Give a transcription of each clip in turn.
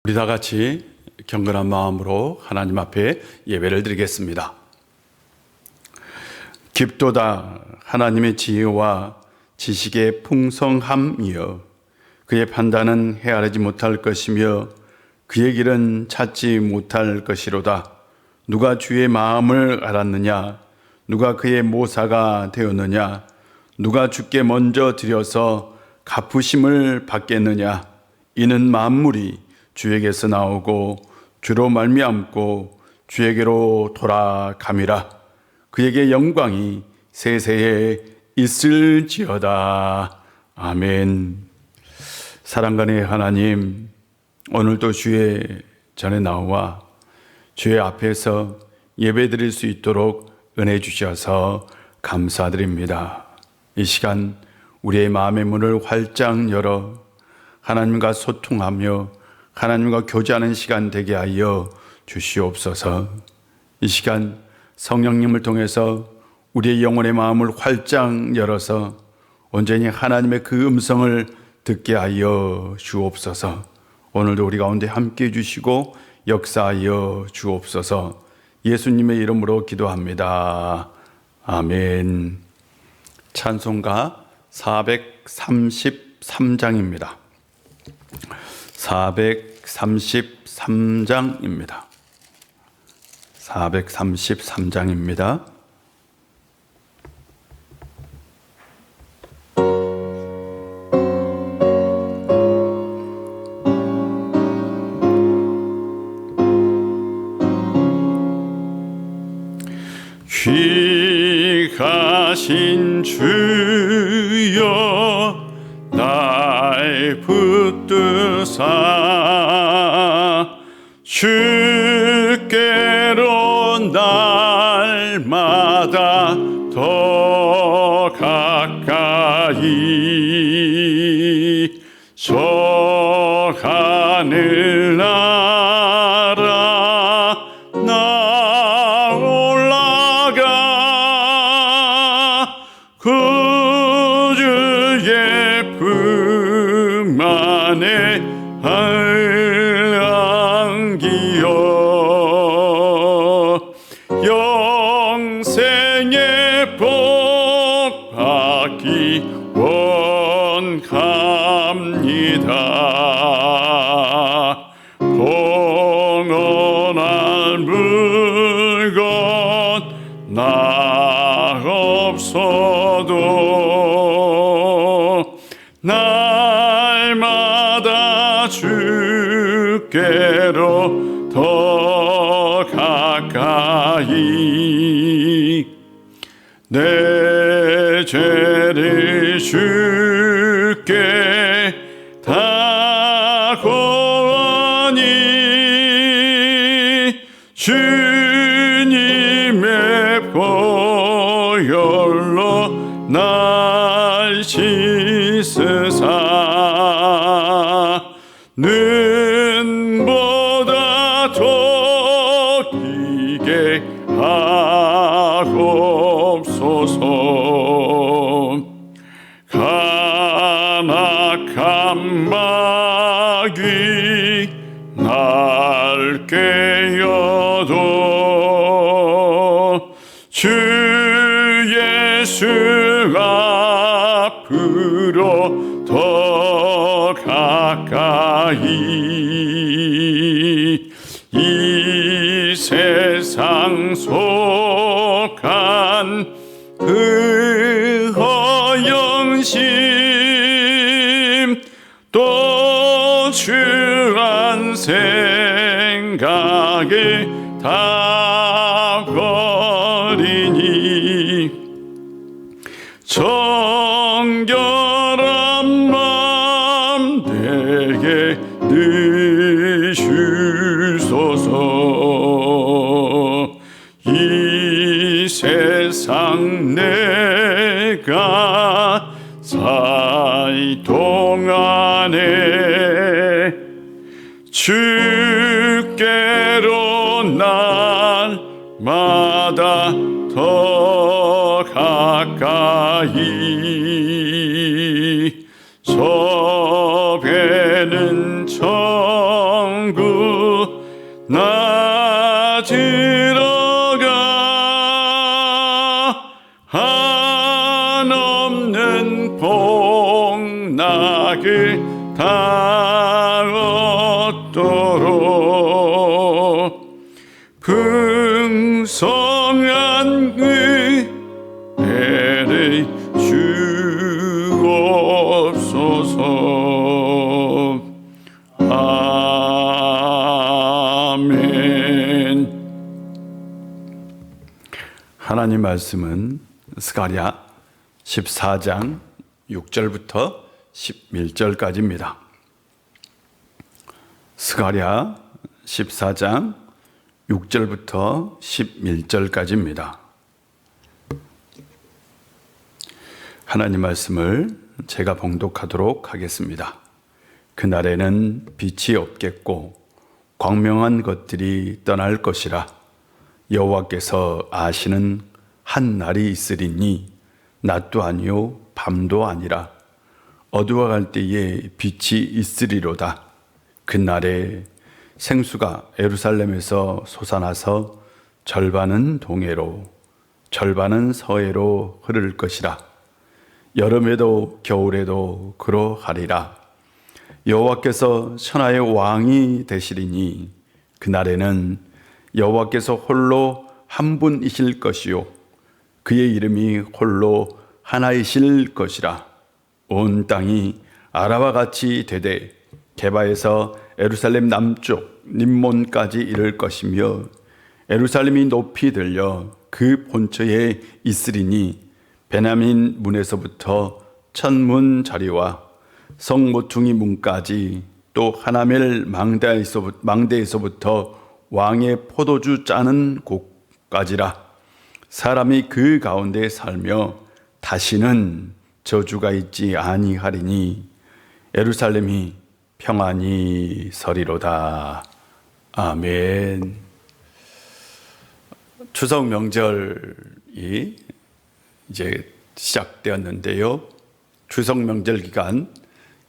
우리 다 같이 경건한 마음으로 하나님 앞에 예배를 드리겠습니다. 깊도다 하나님의 지혜와 지식의 풍성함이여 그의 판단은 헤아리지 못할 것이며 그의 길은 찾지 못할 것이로다. 누가 주의 마음을 알았느냐? 누가 그의 모사가 되었느냐? 누가 주께 먼저 드려서 갚으심을 받겠느냐? 이는 만물이 주에게서 나오고 주로 말미암고 주에게로 돌아감이라. 그에게 영광이 세세에 있을지어다. 아멘. 사랑간의 하나님, 오늘도 주의 전에 나와 주의 앞에서 예배드릴 수 있도록 은혜 주셔서 감사드립니다. 이 시간 우리의 마음의 문을 활짝 열어 하나님과 소통하며 하나님과 교제하는 시간 되게 하여 주시옵소서. 이 시간 성령님을 통해서 우리의 영혼의 마음을 활짝 열어서 온전히 하나님의 그 음성을 듣게 하여 주옵소서. 오늘도 우리 가운데 함께 해주시고 역사하여 주옵소서. 예수님의 이름으로 기도합니다. 아멘. 찬송가 433장입니다. 433장입니다. 433장입니다. 귀하신 주여 날 붙드사 주께로 날마다 더 가까이 저 하늘나라 나 올라가 그 주의 품 안에 안기어 영생의 복 받기 원합니다. 봉헌할 물건 나 없어도 날마다 주께로 더 가까이 내 죄를 주께 다 고하니 주님의 보혈로 날 씻으사 눈보다 더 길게 하옵소서. 간악한 마귀 날 깨어도 주 예수 앞으로 더 가까이 이 세상 속한 그 허영심 또 주한 생각에 다 버리니 정결한 마음 내게 늘 주소서. 이 세상 내가 살 동안에 주께로 날마다 더 가까이 저 배는 청 천국 낮으러 가 한없는 복락을 다 얻도록 풍성한 은혜를 주옵소서. 아멘. 하나님 말씀은 스가랴 14장 6절부터 11절까지입니다. 스가랴 14장 6절부터 11절까지입니다. 하나님 말씀을 제가 봉독하도록 하겠습니다. 그날에는 빛이 없겠고 광명한 것들이 떠날 것이라. 여호와께서 아시는 한 날이 있으리니 낮도 아니요 밤도 아니라 어두워갈 때에 빛이 있으리로다. 그날에 생수가 예루살렘에서 솟아나서 절반은 동해로 절반은 서해로 흐를 것이라. 여름에도 겨울에도 그러하리라. 여호와께서 천하의 왕이 되시리니 그날에는 여호와께서 홀로 한 분이실 것이요 그의 이름이 홀로 하나이실 것이라. 온 땅이 아라와 같이 되되 게바에서 예루살렘 남쪽 림몬까지 이를 것이며 예루살렘이 높이 들려 그 본처에 있으리니 베냐민 문에서부터 천문 자리와 성 모퉁이 문까지 또 하나멜 망대에서부터 왕의 포도주 짜는 곳까지라. 사람이 그 가운데 살며 다시는 저주가 있지 아니하리니 예루살렘이 평안히 서리로다. 아멘. 추석 명절이 이제 시작되었는데요. 추석 명절 기간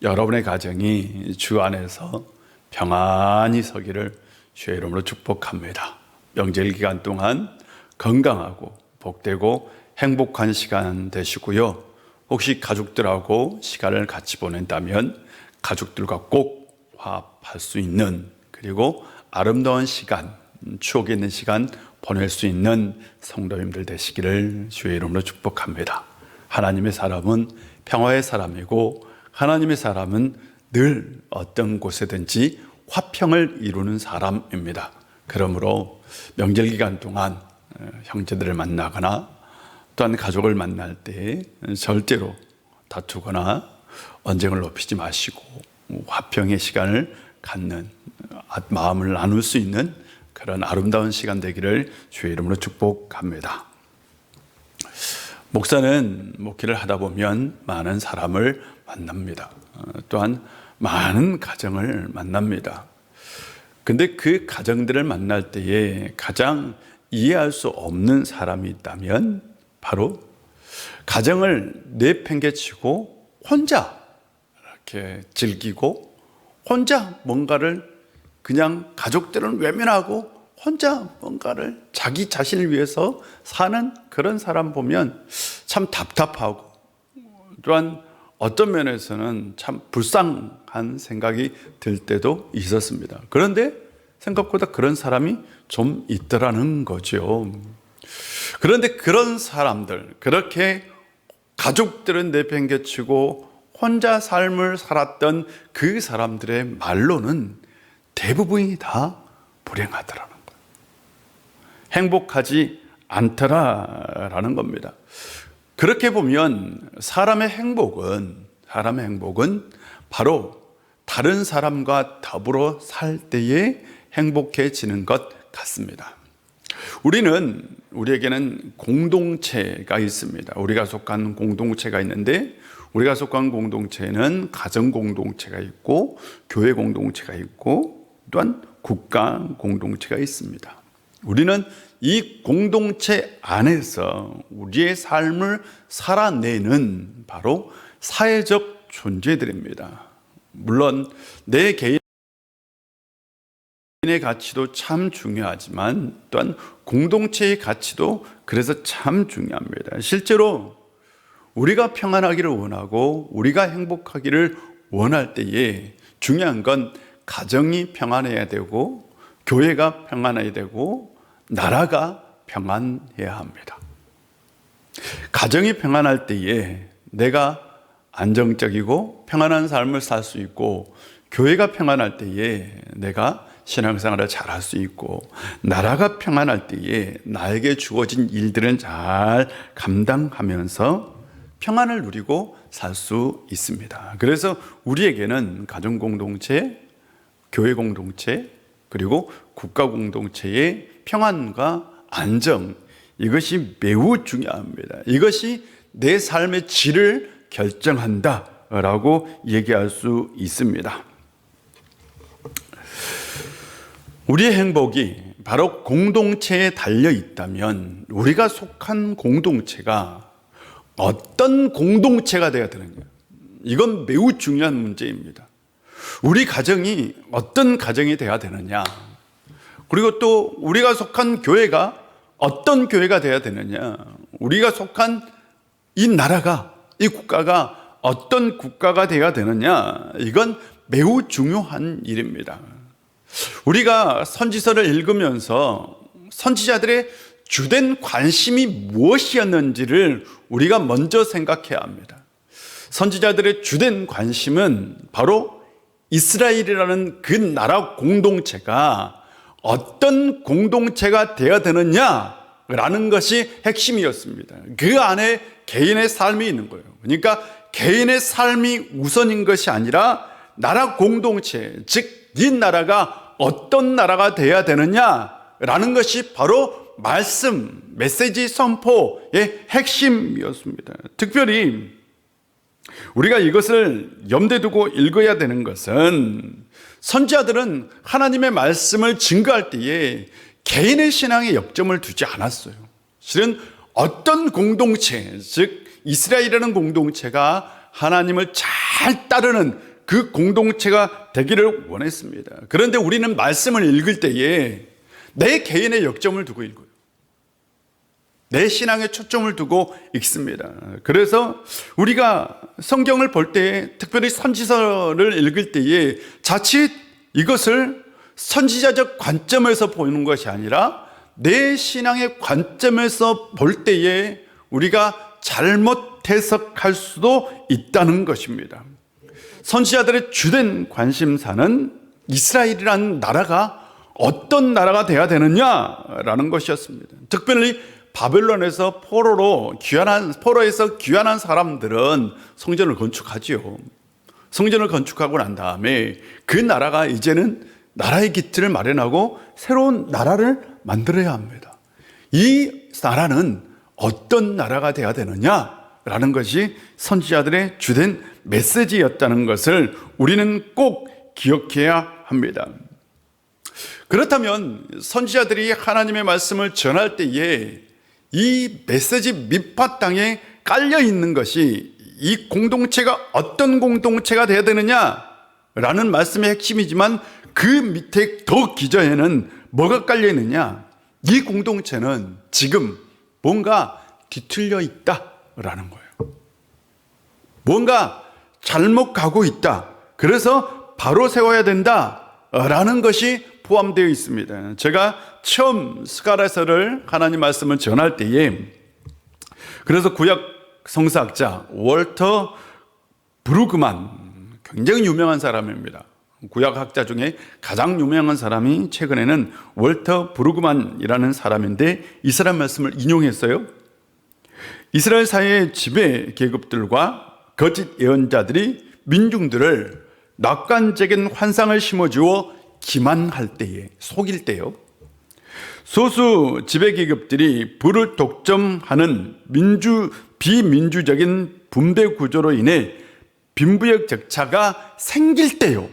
여러분의 가정이 주 안에서 평안히 서기를 주의 이름으로 축복합니다. 명절 기간 동안 건강하고 복되고 행복한 시간 되시고요. 혹시 가족들하고 시간을 같이 보낸다면 가족들과 꼭 화합할 수 있는, 그리고 아름다운 시간, 추억이 있는 시간 보낼 수 있는 성도님들 되시기를 주의 이름으로 축복합니다. 하나님의 사람은 평화의 사람이고 하나님의 사람은 늘 어떤 곳에든지 화평을 이루는 사람입니다. 그러므로 명절 기간 동안 형제들을 만나거나 또한 가족을 만날 때 절대로 다투거나 언쟁을 높이지 마시고 화평의 시간을 갖는, 마음을 나눌 수 있는 그런 아름다운 시간 되기를 주의 이름으로 축복합니다. 목사는 목회를 하다 보면 많은 사람을 만납니다. 또한 많은 가정을 만납니다. 근데 그 가정들을 만날 때에 가장 이해할 수 없는 사람이 있다면 바로 가정을 내팽개치고 혼자 이렇게 즐기고 혼자 뭔가를 그냥 가족들은 외면하고 혼자 뭔가를 자기 자신을 위해서 사는 그런 사람 보면 참 답답하고 또한 어떤 면에서는 참 불쌍한 생각이 들 때도 있었습니다. 그런데 생각보다 그런 사람이 좀 있더라는 거죠. 그런데 그런 사람들, 그렇게 가족들은 내팽개치고 혼자 삶을 살았던 그 사람들의 말로는 대부분이 다 불행하더라는 거예요. 행복하지 않더라라는 겁니다. 그렇게 보면 사람의 행복은 바로 다른 사람과 더불어 살 때에 행복해지는 것 같습니다. 우리에게는 공동체가 있습니다. 우리가 속한 공동체가 있는데, 우리가 속한 공동체는 가정 공동체가 있고 교회 공동체가 있고 또한 국가 공동체가 있습니다. 우리는 이 공동체 안에서 우리의 삶을 살아내는 바로 사회적 존재들입니다. 물론 내 개인 개인의 가치도 참 중요하지만 또한 공동체의 가치도 그래서 참 중요합니다. 실제로 우리가 평안하기를 원하고 우리가 행복하기를 원할 때에 중요한 건 가정이 평안해야 되고 교회가 평안해야 되고 나라가 평안해야 합니다. 가정이 평안할 때에 내가 안정적이고 평안한 삶을 살 수 있고, 교회가 평안할 때에 내가 신앙생활을 잘할 수 있고, 나라가 평안할 때에 나에게 주어진 일들은 잘 감당하면서 평안을 누리고 살 수 있습니다. 그래서 우리에게는 가정 공동체, 교회 공동체, 그리고 국가 공동체의 평안과 안정, 이것이 매우 중요합니다. 이것이 내 삶의 질을 결정한다라고 얘기할 수 있습니다. 우리의 행복이 바로 공동체에 달려 있다면 우리가 속한 공동체가 어떤 공동체가 되어야 되느냐, 이건 매우 중요한 문제입니다. 우리 가정이 어떤 가정이 되어야 되느냐, 그리고 또 우리가 속한 교회가 어떤 교회가 되어야 되느냐, 우리가 속한 이 나라가, 이 국가가 어떤 국가가 되어야 되느냐, 이건 매우 중요한 일입니다. 우리가 선지서를 읽으면서 선지자들의 주된 관심이 무엇이었는지를 우리가 먼저 생각해야 합니다. 선지자들의 주된 관심은 바로 이스라엘이라는 그 나라 공동체가 어떤 공동체가 되어야 되느냐라는 것이 핵심이었습니다. 그 안에 개인의 삶이 있는 거예요. 그러니까 개인의 삶이 우선인 것이 아니라 나라 공동체, 즉 이 나라가 어떤 나라가 되어야 되느냐라는 것이 바로 말씀, 메시지 선포의 핵심이었습니다. 특별히 우리가 이것을 염두에 두고 읽어야 되는 것은, 선지자들은 하나님의 말씀을 증거할 때에 개인의 신앙에 역점을 두지 않았어요. 실은 어떤 공동체, 즉 이스라엘이라는 공동체가 하나님을 잘 따르는 그 공동체가 되기를 원했습니다. 그런데 우리는 말씀을 읽을 때에 내 개인의 역점을 두고 읽어요. 내 신앙에 초점을 두고 읽습니다. 그래서 우리가 성경을 볼 때, 특별히 선지서를 읽을 때에 자칫 이것을 선지자적 관점에서 보는 것이 아니라 내 신앙의 관점에서 볼 때에 우리가 잘못 해석할 수도 있다는 것입니다. 선지자들의 주된 관심사는 이스라엘이라는 나라가 어떤 나라가 되어야 되느냐라는 것이었습니다. 특별히 바벨론에서 포로에서 귀환한 사람들은 성전을 건축하지요. 성전을 건축하고 난 다음에 그 나라가 이제는 나라의 기틀을 마련하고 새로운 나라를 만들어야 합니다. 이 나라는 어떤 나라가 되어야 되느냐라는 것이 선지자들의 주된 메시지였다는 것을 우리는 꼭 기억해야 합니다. 그렇다면 선지자들이 하나님의 말씀을 전할 때에 이 메시지 밑바탕에 깔려 있는 것이 이 공동체가 어떤 공동체가 되어야 되느냐라는 말씀의 핵심이지만, 그 밑에 더 기저에는 뭐가 깔려 있느냐, 이 공동체는 지금 뭔가 뒤틀려 있다라는 거예요. 뭔가 잘못 가고 있다. 그래서 바로 세워야 된다라는 것이 포함되어 있습니다. 제가 처음 스가랴서를 하나님 말씀을 전할 때에, 그래서 구약 성서학자 월터 브루그만, 굉장히 유명한 사람입니다. 구약학자 중에 가장 유명한 사람이 최근에는 월터 브루그만이라는 사람인데, 이 사람 말씀을 인용했어요. 이스라엘 사회의 지배 계급들과 거짓 예언자들이 민중들을 낙관적인 환상을 심어주어 기만할 때에, 속일 때요, 소수 지배계급들이 부를 독점하는 비민주적인 분배 구조로 인해 빈부역 격차가 생길 때요,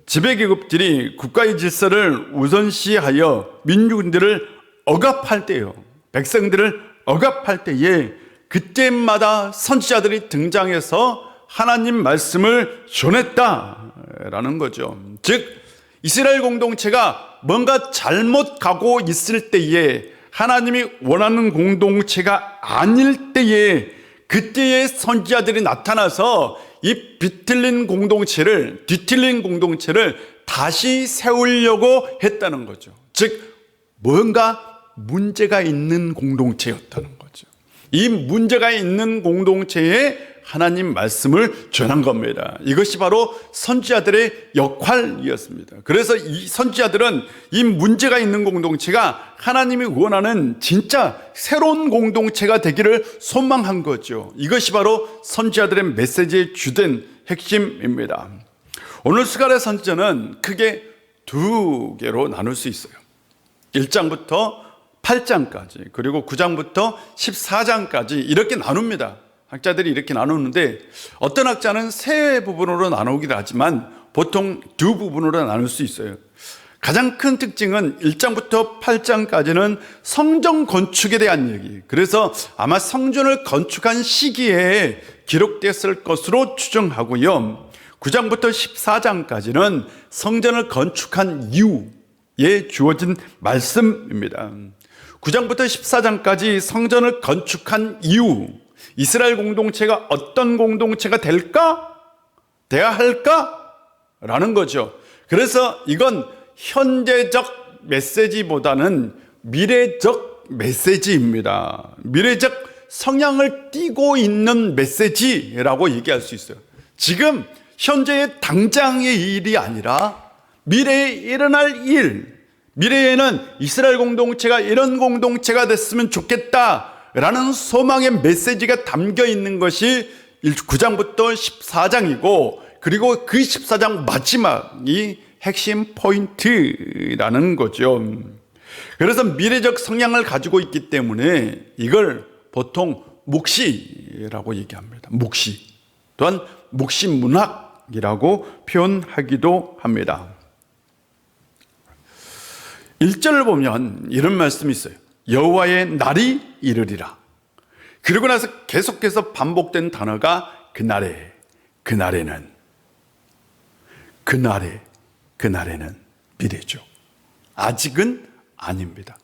지배계급들이 국가의 질서를 우선시하여 민중들을 억압할 때요, 백성들을 억압할 때에, 그때마다 선지자들이 등장해서 하나님 말씀을 전했다라는 거죠. 즉 이스라엘 공동체가 뭔가 잘못 가고 있을 때에, 하나님이 원하는 공동체가 아닐 때에, 그때의 선지자들이 나타나서 이 뒤틀린 공동체를 다시 세우려고 했다는 거죠. 즉 뭔가 문제가 있는 공동체였다는 거죠. 이 문제가 있는 공동체에 하나님 말씀을 전한 겁니다. 이것이 바로 선지자들의 역할이었습니다. 그래서 이 선지자들은 이 문제가 있는 공동체가 하나님이 원하는 진짜 새로운 공동체가 되기를 소망한 거죠. 이것이 바로 선지자들의 메시지의 주된 핵심입니다. 오늘 스가랴 선지자는 크게 두 개로 나눌 수 있어요. 1장부터 8장까지, 그리고 9장부터 14장까지 이렇게 나눕니다. 학자들이 이렇게 나누는데, 어떤 학자는 세 부분으로 나누기도 하지만 보통 두 부분으로 나눌 수 있어요. 가장 큰 특징은 1장부터 8장까지는 성전 건축에 대한 얘기, 그래서 아마 성전을 건축한 시기에 기록됐을 것으로 추정하고요. 9장부터 14장까지는 성전을 건축한 이후에 주어진 말씀입니다. 9장부터 14장까지 성전을 건축한 이후 이스라엘 공동체가 어떤 공동체가 돼야 할까? 라는 거죠. 그래서 이건 현재적 메시지보다는 미래적 메시지입니다. 미래적 성향을 띠고 있는 메시지라고 얘기할 수 있어요. 지금 현재의 당장의 일이 아니라 미래에 일어날 일, 미래에는 이스라엘 공동체가 이런 공동체가 됐으면 좋겠다라는 소망의 메시지가 담겨 있는 것이 9장부터 14장이고, 그리고 그 14장 마지막이 핵심 포인트라는 거죠. 그래서 미래적 성향을 가지고 있기 때문에 이걸 보통 묵시라고 얘기합니다. 묵시, 또한 묵시문학이라고 표현하기도 합니다. 1절을 보면 이런 말씀이 있어요. 여호와의 날이 이르리라. 그리고 나서 계속해서 반복된 단어가 그날에는 미래죠. 아직은 아닙니다.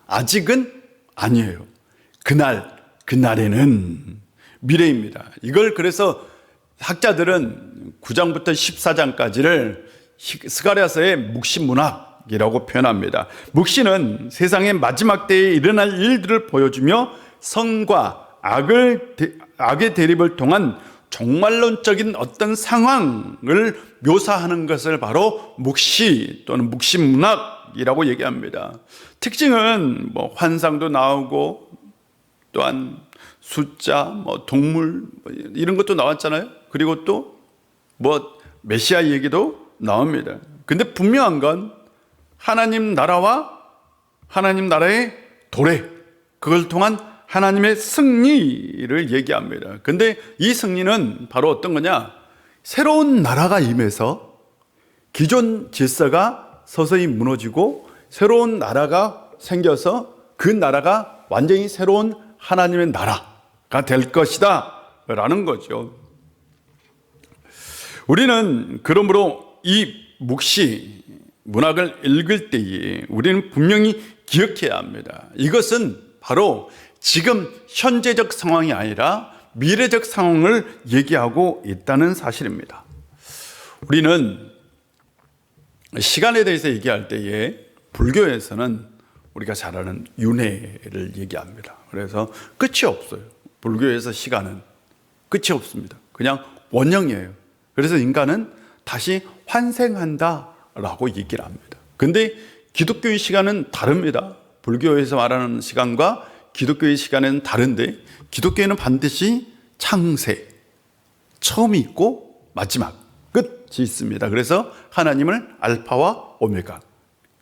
아직은 아니에요. 그날에는 미래입니다. 이걸 그래서 학자들은 9장부터 14장까지를 스가랴서의 묵시문학이라고 표현합니다. 묵시는 세상의 마지막 때에 일어날 일들을 보여주며 선과 악의 대립을 통한 종말론적인 어떤 상황을 묘사하는 것을 바로 묵시 또는 묵시문학이라고 얘기합니다. 특징은 환상도 나오고, 또한 숫자, 동물 이런 것도 나왔잖아요. 그리고 또 메시아 얘기도 나옵니다. 근데 분명한 건 하나님 나라와 하나님 나라의 도래, 그걸 통한 하나님의 승리를 얘기합니다. 근데 이 승리는 바로 어떤 거냐? 새로운 나라가 임해서 기존 질서가 서서히 무너지고 새로운 나라가 생겨서 그 나라가 완전히 새로운 하나님의 나라가 될 것이다 라는 거죠. 우리는 그러므로 이 묵시 문학을 읽을 때에 우리는 분명히 기억해야 합니다. 이것은 바로 지금 현재적 상황이 아니라 미래적 상황을 얘기하고 있다는 사실입니다. 우리는 시간에 대해서 얘기할 때에 불교에서는 우리가 잘 아는 윤회를 얘기합니다. 그래서 끝이 없어요. 불교에서 시간은 끝이 없습니다. 그냥 원형이에요. 그래서 인간은 다시 환생한다라고 얘기를 합니다. 근데 기독교의 시간은 다릅니다. 불교에서 말하는 시간과 기독교의 시간은 다른데, 기독교에는 반드시 창세, 처음이 있고 마지막, 끝이 있습니다. 그래서 하나님을 알파와 오메가,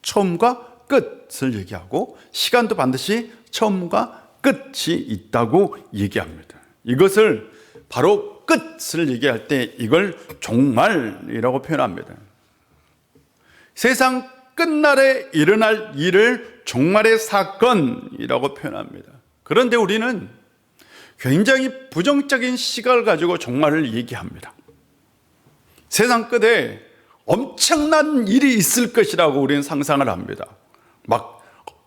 처음과 끝을 얘기하고, 시간도 반드시 처음과 끝이 있다고 얘기합니다. 이것을 바로 끝을 얘기할 때 이걸 종말이라고 표현합니다. 세상 끝날에 일어날 일을 종말의 사건이라고 표현합니다. 그런데 우리는 굉장히 부정적인 시각을 가지고 종말을 얘기합니다. 세상 끝에 엄청난 일이 있을 것이라고 우리는 상상을 합니다. 막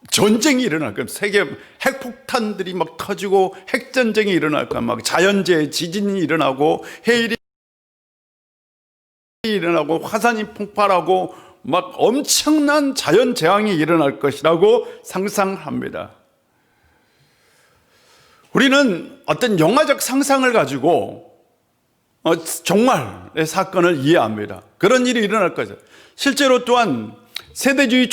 전쟁이 일어날 거야. 세계 핵폭탄들이 막 터지고 핵전쟁이 일어날 거야. 막 자연재해, 지진이 일어나고 해일이 일어나고 화산이 폭발하고 막 엄청난 자연재앙이 일어날 것이라고 상상합니다. 우리는 어떤 영화적 상상을 가지고 종말의 사건을 이해합니다. 그런 일이 일어날 거죠. 실제로 또한 세대주의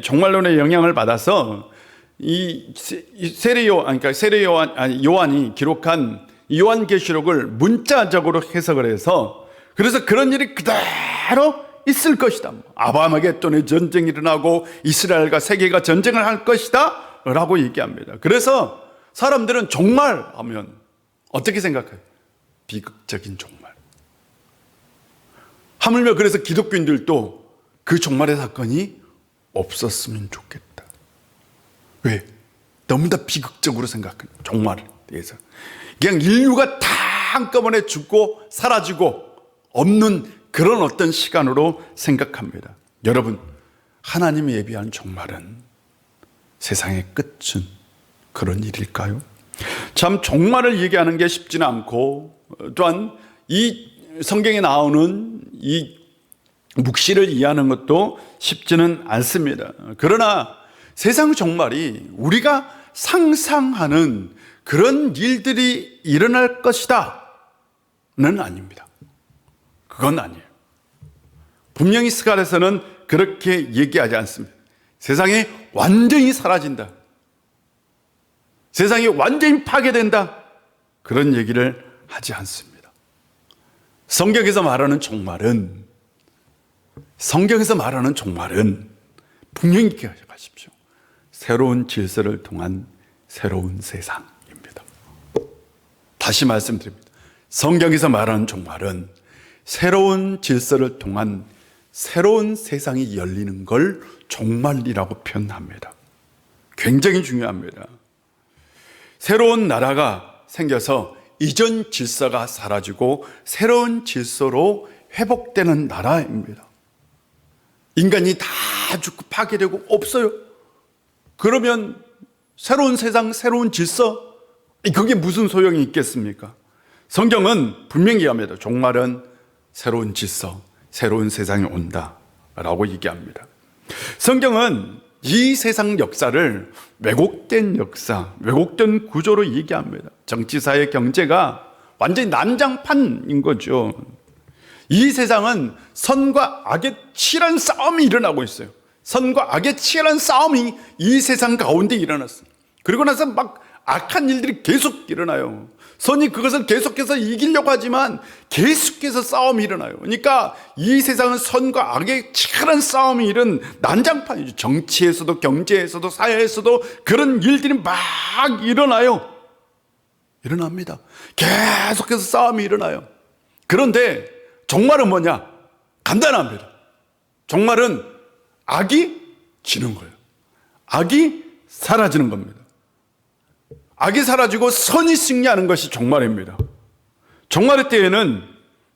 종말론의 영향을 받아서 요한이 기록한 요한계시록을 문자적으로 해석을 해서 그래서 그런 일이 그대로 있을 것이다. 아바마게돈의 전쟁이 일어나고 이스라엘과 세계가 전쟁을 할 것이다 라고 얘기합니다. 그래서 사람들은 종말하면 어떻게 생각해요? 비극적인 종말. 하물며 그래서 기독교인들도 그 종말의 사건이 없었으면 좋겠다. 왜? 너무 다 비극적으로 생각해요. 종말에 대해서. 그냥 인류가 다 한꺼번에 죽고 사라지고 없는 그런 어떤 시간으로 생각합니다. 여러분, 하나님이 예비한 종말은 세상의 끝은 그런 일일까요? 참 종말을 얘기하는 게 쉽지는 않고 또한 이 성경에 나오는 이 묵시를 이해하는 것도 쉽지는 않습니다. 그러나 세상 종말이 우리가 상상하는 그런 일들이 일어날 것이다는 아닙니다. 그건 아니에요. 분명히 스갈에서는 그렇게 얘기하지 않습니다. 세상이 완전히 사라진다. 세상이 완전히 파괴된다. 그런 얘기를 하지 않습니다. 성경에서 말하는 종말은 분명히 기억하십시오. 새로운 질서를 통한 새로운 세상입니다. 다시 말씀드립니다. 성경에서 말하는 종말은 새로운 질서를 통한 새로운 세상이 열리는 걸 종말이라고 표현합니다. 굉장히 중요합니다. 새로운 나라가 생겨서 이전 질서가 사라지고 새로운 질서로 회복되는 나라입니다. 인간이 다 죽고 파괴되고 없어요. 그러면 새로운 세상, 새로운 질서, 그게 무슨 소용이 있겠습니까? 성경은 분명히 합니다. 종말은 새로운 질서, 새로운 세상이 온다라고 얘기합니다. 성경은 이 세상 역사를 왜곡된 역사, 왜곡된 구조로 얘기합니다. 정치사회 경제가 완전히 난장판인 거죠. 이 세상은 선과 악의 치열한 싸움이 일어나고 있어요. 선과 악의 치열한 싸움이 이 세상 가운데 일어났어요. 그리고 나서 막 악한 일들이 계속 일어나요. 선이 그것을 계속해서 이기려고 하지만 계속해서 싸움이 일어나요. 그러니까 이 세상은 선과 악의 치열한 싸움이 일은 난장판이죠. 정치에서도 경제에서도 사회에서도 그런 일들이 막 일어납니다. 계속해서 싸움이 일어나요. 그런데 종말은 뭐냐? 간단합니다. 종말은 악이 지는 거예요. 악이 사라지는 겁니다. 악이 사라지고 선이 승리하는 것이 종말입니다. 종말의 때에는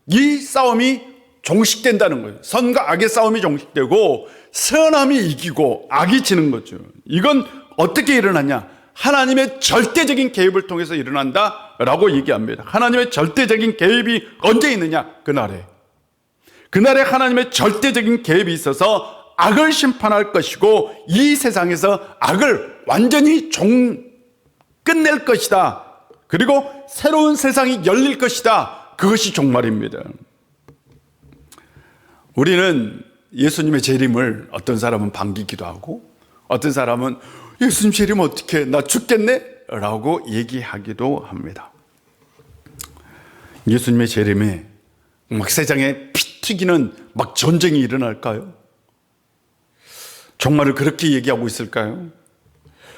이 싸움이 종식된다는 거예요. 선과 악의 싸움이 종식되고 선함이 이기고 악이 지는 거죠. 이건 어떻게 일어나냐? 하나님의 절대적인 개입을 통해서 일어난다라고 얘기합니다. 하나님의 절대적인 개입이 언제 있느냐? 그날에 하나님의 절대적인 개입이 있어서 악을 심판할 것이고 이 세상에서 악을 완전히 끝낼 것이다. 그리고 새로운 세상이 열릴 것이다. 그것이 종말입니다. 우리는 예수님의 재림을 어떤 사람은 반기기도 하고 어떤 사람은 예수님 재림 어떻게 나 죽겠네? 라고 얘기하기도 합니다. 예수님의 재림에 막 세상에 피 튀기는 막 전쟁이 일어날까요? 종말을 그렇게 얘기하고 있을까요?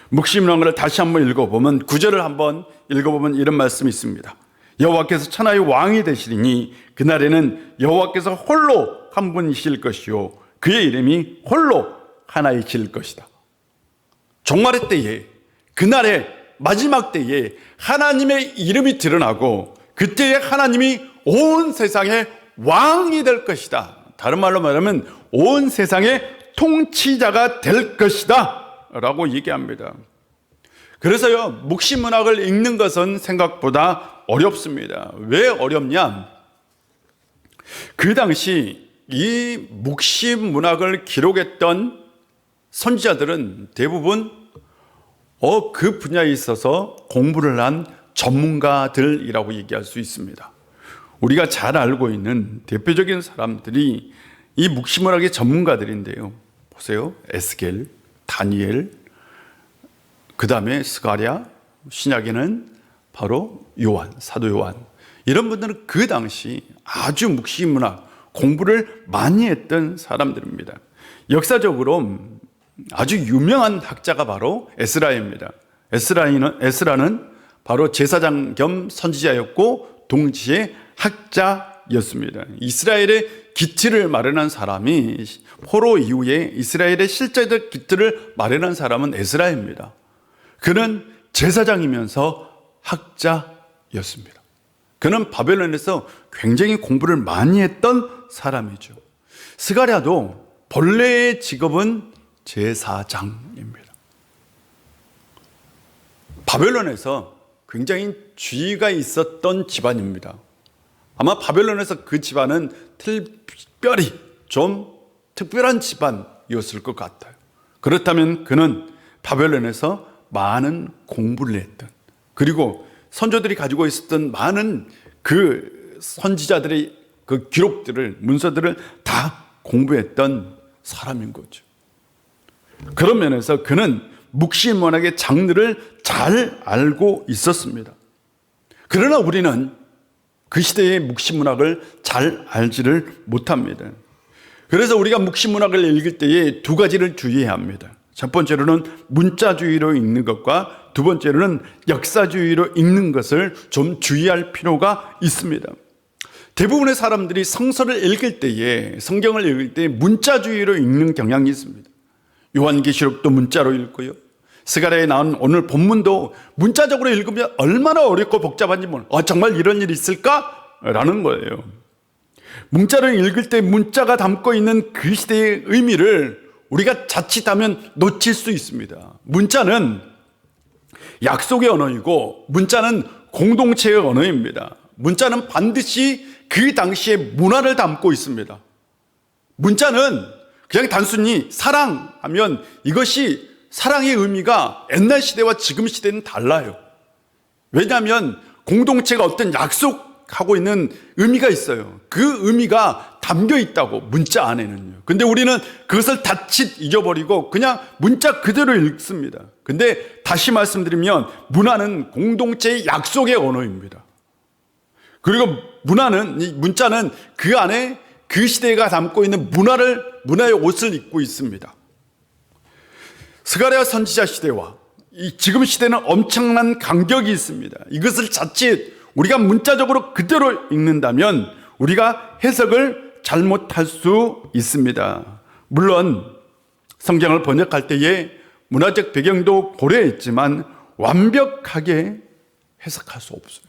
묵시문항을 다시 한번 읽어보면 9절을 한번 읽어보면 이런 말씀이 있습니다. 여호와께서 천하의 왕이 되시리니 그날에는 여호와께서 홀로 한 분이실 것이요 그의 이름이 홀로 하나이실 것이다. 종말의 때에 그날의 마지막 때에 하나님의 이름이 드러나고 그때에 하나님이 온 세상에 왕이 될 것이다. 다른 말로 말하면 온 세상의 통치자가 될 것이다 라고 얘기합니다. 그래서요, 묵시문학을 읽는 것은 생각보다 어렵습니다. 왜 어렵냐? 그 당시 이 묵시문학을 기록했던 선지자들은 대부분 그 분야에 있어서 공부를 한 전문가들이라고 얘기할 수 있습니다. 우리가 잘 알고 있는 대표적인 사람들이 이 묵시문학의 전문가들인데요. 보세요. 에스겔, 다니엘, 그 다음에 스가랴, 신약에는 바로 요한, 사도 요한. 이런 분들은 그 당시 아주 묵시문학 공부를 많이 했던 사람들입니다. 역사적으로 아주 유명한 학자가 바로 에스라입니다. 에스라는 바로 제사장 겸 선지자였고 동시에 학자였습니다. 이스라엘의 기틀을 마련한 사람이, 포로 이후에 이스라엘의 실제적 기틀을 마련한 사람은 에스라입니다. 그는 제사장이면서 학자였습니다. 그는 바벨론에서 굉장히 공부를 많이 했던 사람이죠. 스가랴도 본래의 직업은 제사장입니다. 바벨론에서 굉장히 지위가 있었던 집안입니다. 아마 바벨론에서 그 집안은 특별히 좀 특별한 집안이었을 것 같아요. 그렇다면 그는 바벨론에서 많은 공부를 했던, 그리고 선조들이 가지고 있었던 많은 그 선지자들의 그 기록들을, 문서들을 다 공부했던 사람인 거죠. 그런 면에서 그는 묵시문학의 장르를 잘 알고 있었습니다. 그러나 우리는 그 시대의 묵시문학을 잘 알지를 못합니다. 그래서 우리가 묵시문학을 읽을 때에 두 가지를 주의해야 합니다. 첫 번째로는 문자주의로 읽는 것과 두 번째로는 역사주의로 읽는 것을 좀 주의할 필요가 있습니다. 대부분의 사람들이 성서를 읽을 때에, 성경을 읽을 때 문자주의로 읽는 경향이 있습니다. 요한계시록도 문자로 읽고요, 스가랴에 나온 오늘 본문도 문자적으로 읽으면 얼마나 어렵고 복잡한지 정말 이런 일이 있을까? 라는 거예요. 문자로 읽을 때 문자가 담고 있는 그 시대의 의미를 우리가 자칫하면 놓칠 수 있습니다. 문자는 약속의 언어이고 문자는 공동체의 언어입니다. 문자는 반드시 그 당시의 문화를 담고 있습니다. 문자는 그냥 단순히 사랑하면 이것이 사랑의 의미가 옛날 시대와 지금 시대는 달라요. 왜냐하면 공동체가 어떤 약속하고 있는 의미가 있어요. 그 의미가 담겨 있다고, 문자 안에는요. 근데 우리는 그것을 자칫 잊어버리고 그냥 문자 그대로 읽습니다. 근데 다시 말씀드리면 문화는 공동체의 약속의 언어입니다. 그리고 문자는 그 안에 그 시대가 담고 있는 문화의 옷을 입고 있습니다. 스가랴 선지자 시대와 지금 시대는 엄청난 간격이 있습니다. 이것을 자칫 우리가 문자적으로 그대로 읽는다면 우리가 해석을 잘못할 수 있습니다. 물론 성경을 번역할 때에 문화적 배경도 고려했지만 완벽하게 해석할 수 없어요.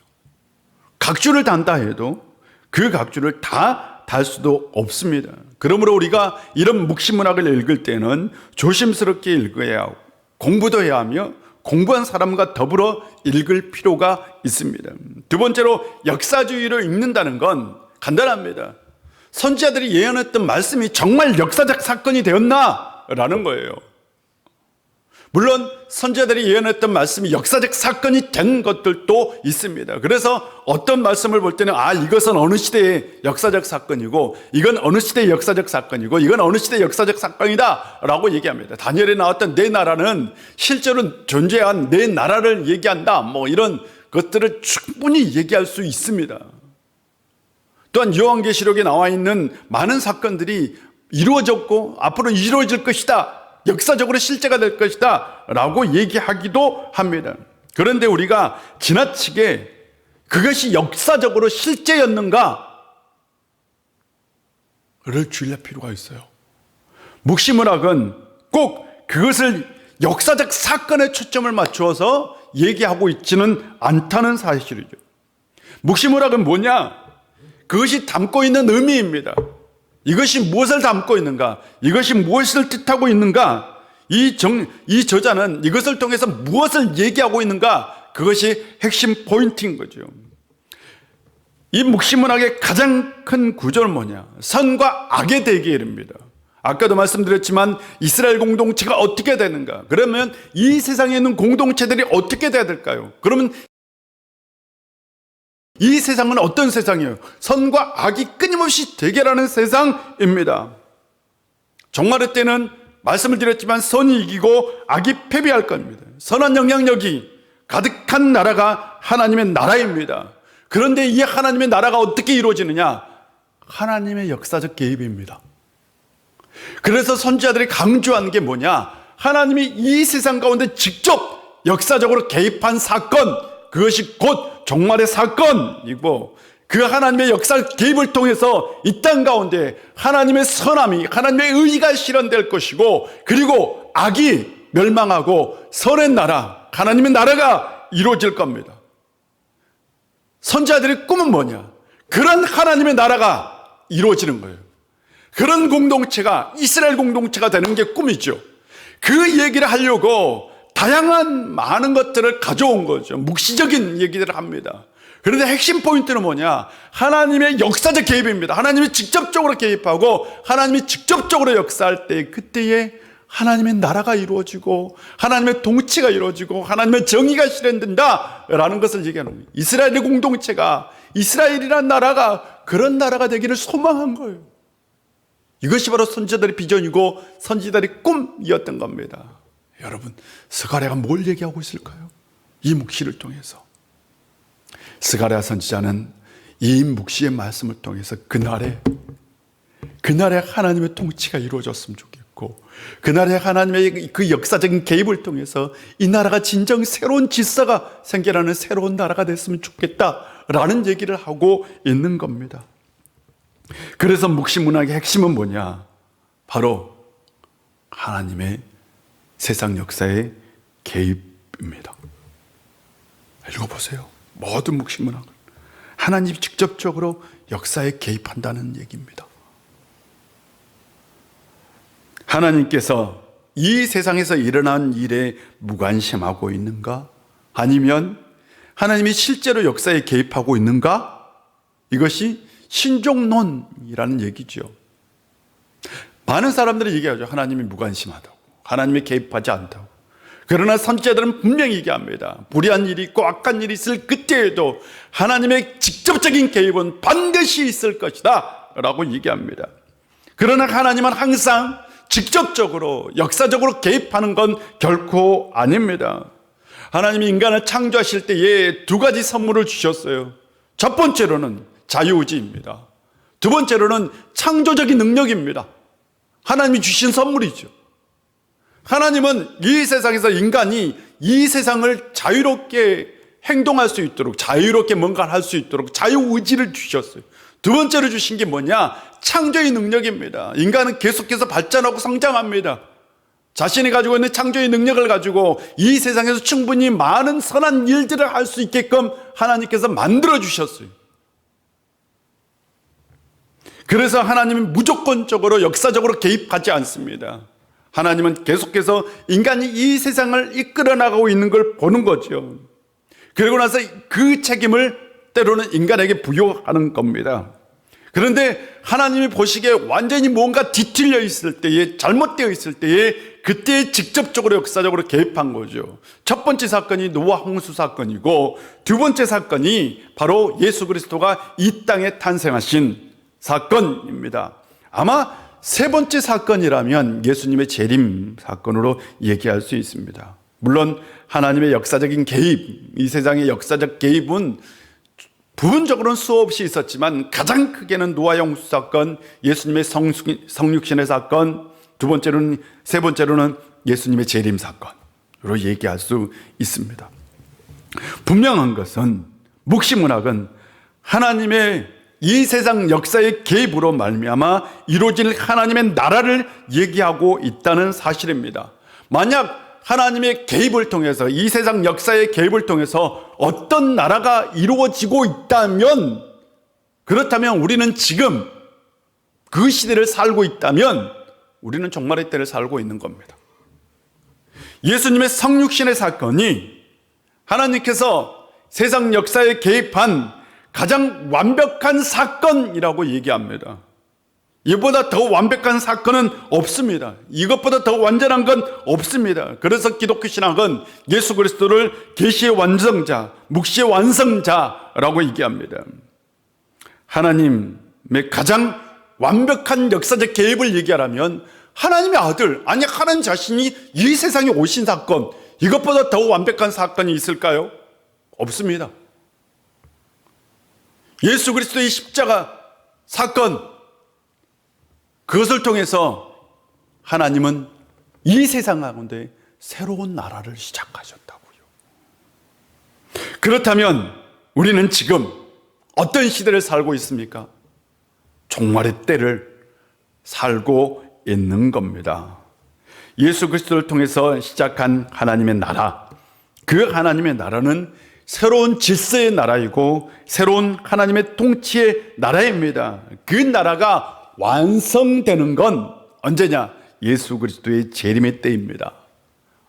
각주를 단다 해도 그 각주를 다 달 수도 없습니다. 그러므로 우리가 이런 묵시문학을 읽을 때는 조심스럽게 읽어야 하고 공부도 해야 하며 공부한 사람과 더불어 읽을 필요가 있습니다. 두 번째로 역사주의로 읽는다는 건 간단합니다. 선지자들이 예언했던 말씀이 정말 역사적 사건이 되었나? 라는 거예요. 물론 선지자들이 예언했던 말씀이 역사적 사건이 된 것들도 있습니다. 그래서 어떤 말씀을 볼 때는 이것은 어느 시대의 역사적 사건이고 이건 어느 시대의 역사적 사건이고 이건 어느 시대의 역사적 사건이다 라고 얘기합니다. 다니엘에 나왔던 내 나라는 실제로 존재한 내 나라를 얘기한다, 이런 것들을 충분히 얘기할 수 있습니다. 또한 요한계시록에 나와 있는 많은 사건들이 이루어졌고 앞으로 이루어질 것이다, 역사적으로 실제가 될 것이다 라고 얘기하기도 합니다. 그런데 우리가 지나치게 그것이 역사적으로 실제였는가를 주의할 필요가 있어요. 묵시문학은 꼭 그것을 역사적 사건에 초점을 맞추어서 얘기하고 있지는 않다는 사실이죠. 묵시문학은 뭐냐? 그것이 담고 있는 의미입니다. 이것이 무엇을 담고 있는가? 이것이 무엇을 뜻하고 있는가? 이 저자는 이것을 통해서 무엇을 얘기하고 있는가? 그것이 핵심 포인트인 거죠. 이 묵시문학의 가장 큰 구조는 뭐냐? 선과 악의 대결입니다. 아까도 말씀드렸지만 이스라엘 공동체가 어떻게 되는가? 그러면 이 세상에 있는 공동체들이 어떻게 돼야 될까요? 그러면 이 세상은 어떤 세상이에요? 선과 악이 끊임없이 대결하는 세상입니다. 종말의 때는 말씀을 드렸지만 선이 이기고 악이 패배할 겁니다. 선한 영향력이 가득한 나라가 하나님의 나라입니다. 그런데 이 하나님의 나라가 어떻게 이루어지느냐? 하나님의 역사적 개입입니다. 그래서 선지자들이 강조한 게 뭐냐? 하나님이 이 세상 가운데 직접 역사적으로 개입한 사건, 그것이 곧 종말의 사건이고, 그 하나님의 역사 개입을 통해서 이 땅 가운데 하나님의 선함이, 하나님의 의의가 실현될 것이고, 그리고 악이 멸망하고 선의 나라, 하나님의 나라가 이루어질 겁니다. 선지자들의 꿈은 뭐냐? 그런 하나님의 나라가 이루어지는 거예요. 그런 공동체가, 이스라엘 공동체가 되는 게 꿈이죠. 그 얘기를 하려고 다양한 많은 것들을 가져온 거죠. 묵시적인 얘기들을 합니다. 그런데 핵심 포인트는 뭐냐? 하나님의 역사적 개입입니다. 하나님이 직접적으로 개입하고 하나님이 직접적으로 역사할 때, 그때에 하나님의 나라가 이루어지고 하나님의 통치가 이루어지고 하나님의 정의가 실현된다라는 것을 얘기하는 거예요. 이스라엘의 공동체가, 이스라엘이라는 나라가 그런 나라가 되기를 소망한 거예요. 이것이 바로 선지자들의 비전이고 선지자들의 꿈이었던 겁니다. 여러분, 스가랴가 뭘 얘기하고 있을까요? 이 묵시를 통해서 스가랴 선지자는 이 묵시의 말씀을 통해서 그날에 하나님의 통치가 이루어졌으면 좋겠고, 그날에 하나님의 그 역사적인 개입을 통해서 이 나라가 진정 새로운 질서가 생겨나는 새로운 나라가 됐으면 좋겠다라는 얘기를 하고 있는 겁니다. 그래서 묵시문학의 핵심은 뭐냐? 바로 하나님의 세상 역사의 개입입니다. 읽어보세요. 모든 묵시문학은 하나님이 직접적으로 역사에 개입한다는 얘기입니다. 하나님께서 이 세상에서 일어난 일에 무관심하고 있는가? 아니면 하나님이 실제로 역사에 개입하고 있는가? 이것이 신종론이라는 얘기죠. 많은 사람들이 얘기하죠. 하나님이 무관심하다고, 하나님이 개입하지 않다고. 그러나 선지자들은 분명히 얘기합니다. 불의한 일이 있고 악한 일이 있을 그때에도 하나님의 직접적인 개입은 반드시 있을 것이다 라고 얘기합니다. 그러나 하나님은 항상 직접적으로 역사적으로 개입하는 건 결코 아닙니다. 하나님이 인간을 창조하실 때에 두 가지 선물을 주셨어요. 첫 번째로는 자유의지입니다. 두 번째로는 창조적인 능력입니다. 하나님이 주신 선물이죠. 하나님은 이 세상에서 인간이 이 세상을 자유롭게 행동할 수 있도록, 자유롭게 뭔가를 할 수 있도록 자유의지를 주셨어요. 두 번째로 주신 게 뭐냐? 창조의 능력입니다. 인간은 계속해서 발전하고 성장합니다. 자신이 가지고 있는 창조의 능력을 가지고 이 세상에서 충분히 많은 선한 일들을 할 수 있게끔 하나님께서 만들어 주셨어요. 그래서 하나님은 무조건적으로 역사적으로 개입하지 않습니다. 하나님은 계속해서 인간이 이 세상을 이끌어 나가고 있는 걸 보는 거죠. 그리고 나서 그 책임을 때로는 인간에게 부여하는 겁니다. 그런데 하나님이 보시기에 완전히 뭔가 뒤틀려 있을 때에, 잘못되어 있을 때에 그때 직접적으로 역사적으로 개입한 거죠. 첫 번째 사건이 노아 홍수 사건이고, 두 번째 사건이 바로 예수 그리스도가 이 땅에 탄생하신 사건입니다. 아마 세 번째 사건이라면 예수님의 재림 사건으로 얘기할 수 있습니다. 물론 하나님의 역사적인 개입, 이 세상의 역사적 개입은 부분적으로는 수없이 있었지만 가장 크게는 노아 홍수 사건, 예수님의 성육신의 사건, 세 번째로는 예수님의 재림 사건으로 얘기할 수 있습니다. 분명한 것은 묵시문학은 하나님의 이 세상 역사의 개입으로 말미암아 이루어질 하나님의 나라를 얘기하고 있다는 사실입니다. 만약 하나님의 개입을 통해서, 이 세상 역사의 개입을 통해서 어떤 나라가 이루어지고 있다면 그렇다면 우리는 지금 그 시대를 살고 있다면 우리는 종말의 때를 살고 있는 겁니다. 예수님의 성육신의 사건이 하나님께서 세상 역사에 개입한 가장 완벽한 사건이라고 얘기합니다. 이보다 더 완벽한 사건은 없습니다. 이것보다 더 완전한 건 없습니다. 그래서 기독교 신학은 예수 그리스도를 계시의 완성자, 묵시의 완성자라고 얘기합니다. 하나님의 가장 완벽한 역사적 개입을 얘기하라면 하나님의 아들, 아니 하나님 자신이 이 세상에 오신 사건, 이것보다 더 완벽한 사건이 있을까요? 없습니다. 예수 그리스도의 십자가 사건, 그것을 통해서 하나님은 이 세상 가운데 새로운 나라를 시작하셨다고요. 그렇다면 우리는 지금 어떤 시대를 살고 있습니까? 종말의 때를 살고 있는 겁니다. 예수 그리스도를 통해서 시작한 하나님의 나라, 그 하나님의 나라는 새로운 질서의 나라이고 새로운 하나님의 통치의 나라입니다. 그 나라가 완성되는 건 언제냐? 예수 그리스도의 재림의 때입니다.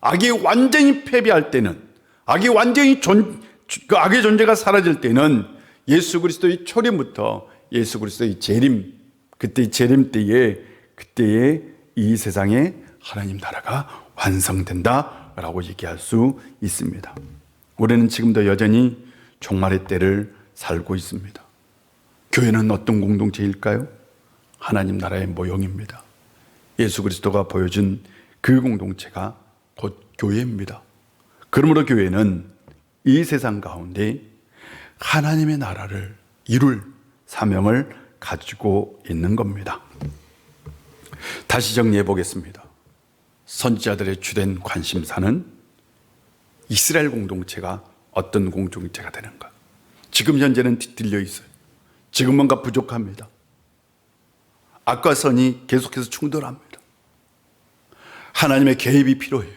악이 완전히 패배할 때는, 악이 완전히 그 악의 존재가 사라질 때는 예수 그리스도의 초림부터 예수 그리스도의 재림, 그때 재림 때에, 그때에 이 세상에 하나님 나라가 완성된다라고 얘기할 수 있습니다. 우리는 지금도 여전히 종말의 때를 살고 있습니다. 교회는 어떤 공동체일까요? 하나님 나라의 모형입니다. 예수 그리스도가 보여준 그 공동체가 곧 교회입니다. 그러므로 교회는 이 세상 가운데 하나님의 나라를 이룰 사명을 가지고 있는 겁니다. 다시 정리해 보겠습니다. 선지자들의 주된 관심사는 이스라엘 공동체가 어떤 공동체가 되는가. 지금 현재는 뒤틀려 있어요. 지금 뭔가 부족합니다. 악과 선이 계속해서 충돌합니다. 하나님의 개입이 필요해요.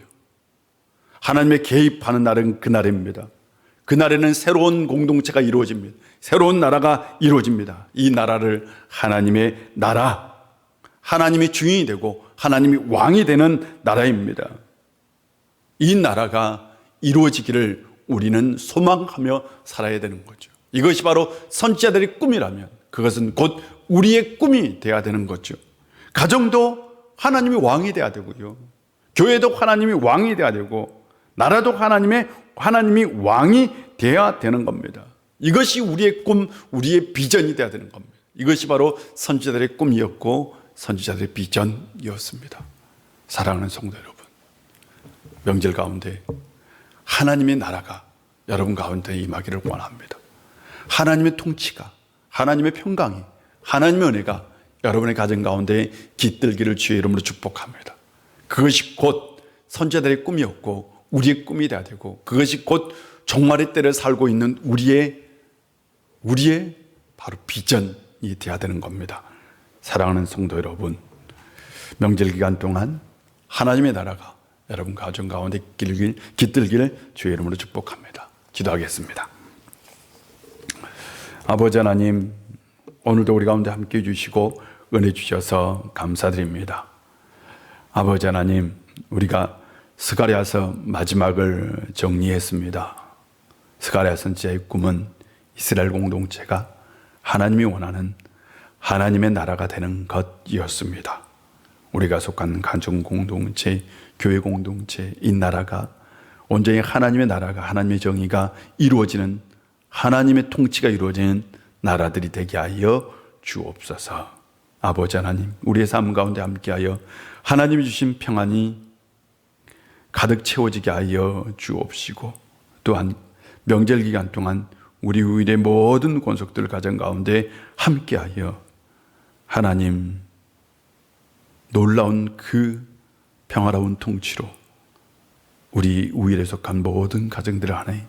하나님의 개입하는 날은 그날입니다. 그날에는 새로운 공동체가 이루어집니다. 새로운 나라가 이루어집니다. 이 나라를 하나님의 나라, 하나님이 주인이 되고 하나님이 왕이 되는 나라입니다. 이 나라가 이루어지기를 우리는 소망하며 살아야 되는 거죠. 이것이 바로 선지자들의 꿈이라면 그것은 곧 우리의 꿈이 돼야 되는 거죠. 가정도 하나님이 왕이 돼야 되고요. 교회도 하나님이 왕이 돼야 되고 나라도 하나님이 왕이 돼야 되는 겁니다. 이것이 우리의 꿈, 우리의 비전이 돼야 되는 겁니다. 이것이 바로 선지자들의 꿈이었고 선지자들의 비전이었습니다. 사랑하는 성도 여러분, 명절 가운데 하나님의 나라가 여러분 가운데 임하기를 원합니다. 하나님의 통치가, 하나님의 평강이, 하나님의 은혜가 여러분의 가정 가운데 깃들기를 주의 이름으로 축복합니다. 그것이 곧 선지자들의 꿈이었고 우리의 꿈이 되어야 되고 그것이 곧 종말의 때를 살고 있는 우리의 바로 비전이 되어야 되는 겁니다. 사랑하는 성도 여러분, 명절 기간 동안 하나님의 나라가 여러분 가정 가운데 깃들기를 주의 이름으로 축복합니다. 기도하겠습니다. 아버지 하나님, 오늘도 우리 가운데 함께해 주시고 은혜 주셔서 감사드립니다. 아버지 하나님, 우리가 스가랴서 마지막을 정리했습니다. 스가랴 선지자의 꿈은 이스라엘 공동체가 하나님이 원하는 하나님의 나라가 되는 것이었습니다. 우리가 속한 가정 공동체, 교회 공동체, 이 나라가 온전히 하나님의 나라가, 하나님의 정의가 이루어지는, 하나님의 통치가 이루어지는 나라들이 되게 하여 주옵소서. 아버지 하나님, 우리의 삶 가운데 함께하여 하나님이 주신 평안이 가득 채워지게 하여 주옵시고, 또한 명절 기간 동안 우리 후일의 모든 권속들 가정 가운데 함께하여 하나님 놀라운 그 평화로운 통치로 우리 우일에 속한 모든 가정들 안에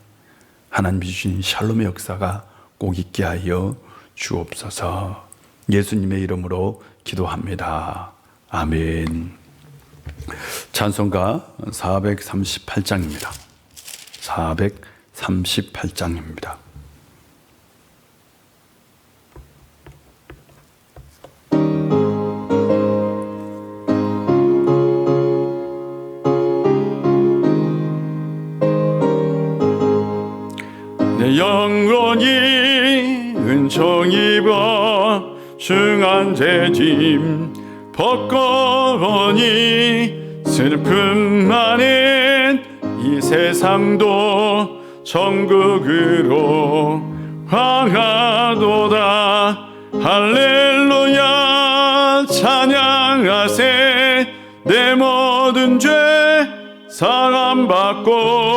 하나님이 주신 샬롬의 역사가 꼭 있게 하여 주옵소서. 예수님의 이름으로 기도합니다. 아멘. 찬송가 438장입니다. 438장입니다. 입어 중한 죄짐 벗거니 슬픔 많은 이 세상도 천국으로 향하도다. 할렐루야 찬양하세. 내 모든 죄 사함받고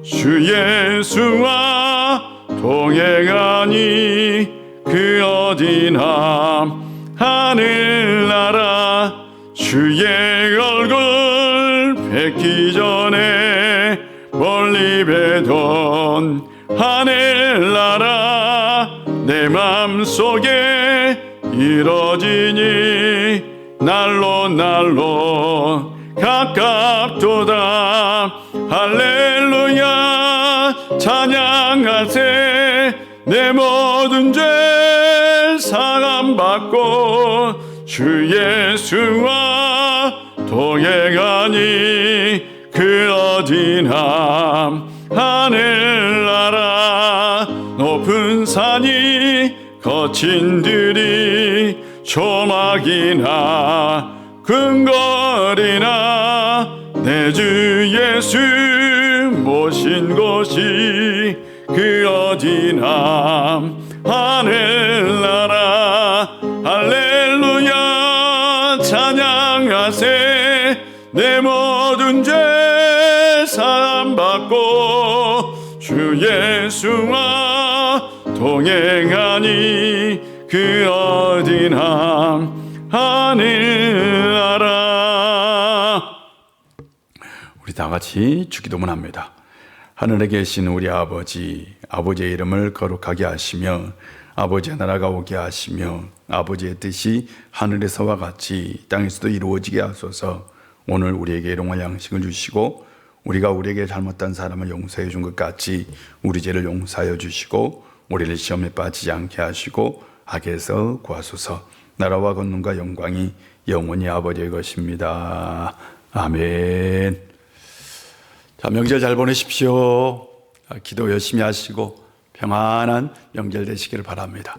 주 예수와 동행하니 그 어디나 하늘나라. 주의 얼굴 뵙기 전에 멀리 뵈던 하늘나라. 내 맘속에 이뤄지니 날로 날로 가깝도다. 할렐루야 찬양하세. 내 모든 죄 사함받고 주 예수와 동행하니 그 어디나 하늘나라. 높은 산이 거친 들이 조막이나 근거리나 내 주 예수 모신 곳이 그 어디나 하늘나라. 할렐루야 찬양하세. 내 모든 죄 사함받고 주 예수와 동행하니 그 어디나 하늘나라. 우리 다 같이 주기도문 합니다. 하늘에 계신 우리 아버지, 아버지의 이름을 거룩하게 하시며 아버지의 나라가 오게 하시며 아버지의 뜻이 하늘에서와 같이 땅에서도 이루어지게 하소서. 오늘 우리에게 일용할 양식을 주시고 우리가 우리에게 잘못한 사람을 용서해 준 것 같이 우리 죄를 용서하여 주시고 우리를 시험에 빠지지 않게 하시고 악에서 구하소서. 나라와 권능과 영광이 영원히 아버지의 것입니다. 아멘. 자, 명절 잘 보내십시오. 기도 열심히 하시고 평안한 명절 되시기를 바랍니다.